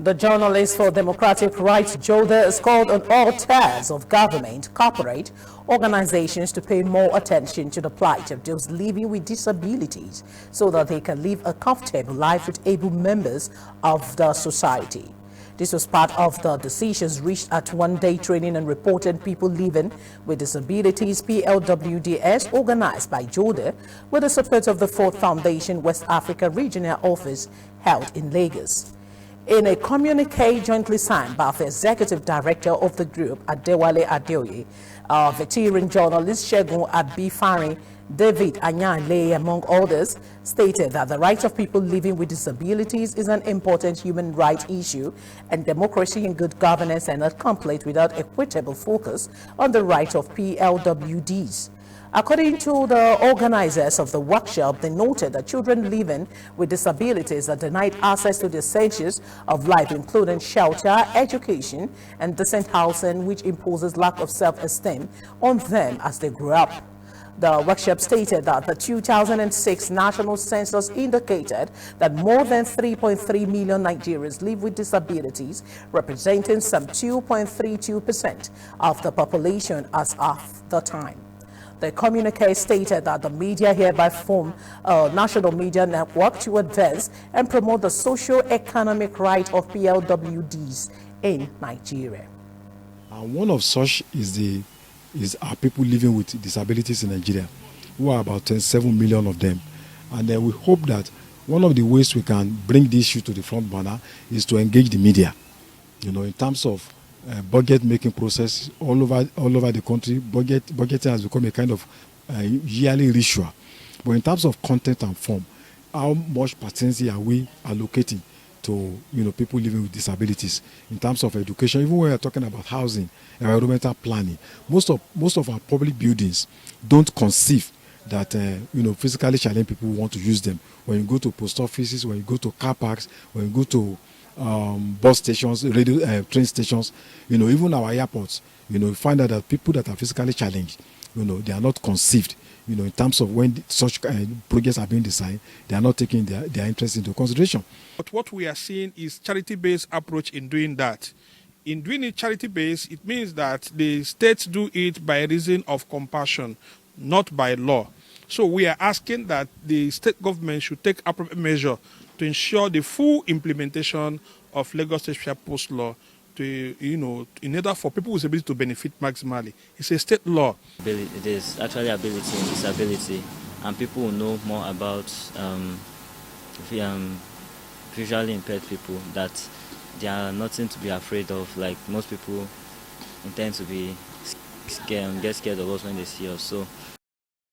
The journalist for democratic rights, Plwd, has called on all tiers of government, corporate organizations to pay more attention to the plight of those living with disabilities so that they can live a comfortable life with able members of the society. This was part of the decisions reached at one-day training and reporting people living with disabilities PLWDS organized by Plwd with the support of the Ford Foundation West Africa Regional Office held in Lagos. In a communique jointly signed by the executive director of the group, Adewale Adeoye, veteran journalist Segun Abifari, David Anyanle, among others, stated that the rights of people living with disabilities is an important human rights issue, and democracy and good governance are not complete without equitable focus on the rights of PLWDs. According to the organizers of the workshop, they noted that children living with disabilities are denied access to the essentials of life, including shelter, education, and decent housing, which imposes lack of self-esteem on them as they grow up. The workshop stated that the 2006 national census indicated that more than 3.3 million Nigerians live with disabilities, representing some 2.32% of the population as of the time. The communique stated that the media hereby form a national media network to advance and promote the socio-economic right of PLWDs in Nigeria. One of such is our people living with disabilities in Nigeria, who are about 27 million of them. And we hope that one of the ways we can bring this issue to the front burner is to engage the media. In terms of budget making process all over the country, budgeting has become a kind of yearly ritual. But in terms of content and form, how much percentage are we allocating to people living with disabilities in terms of education? Even when we're talking about housing, environmental planning, most of our public buildings don't conceive that physically challenged people want to use them. When you go to post offices, when you go to car parks, when you go to bus stations, train stations, even our airports, you find out that people that are physically challenged, they are not conceived, in terms of when such projects are being designed, they are not taking their interest into consideration. But what we are seeing is charity-based approach in doing that. In doing it charity-based, it means that the states do it by reason of compassion, not by law. So we are asking that the state government should take appropriate measure to ensure the full implementation of Lagos State Special Post Law to, in order for people with disability to benefit maximally. It's a state law. It is actually ability and disability, and people will know more about visually impaired people, that they are nothing to be afraid of. Like most people intend to be get scared of us when they see us. So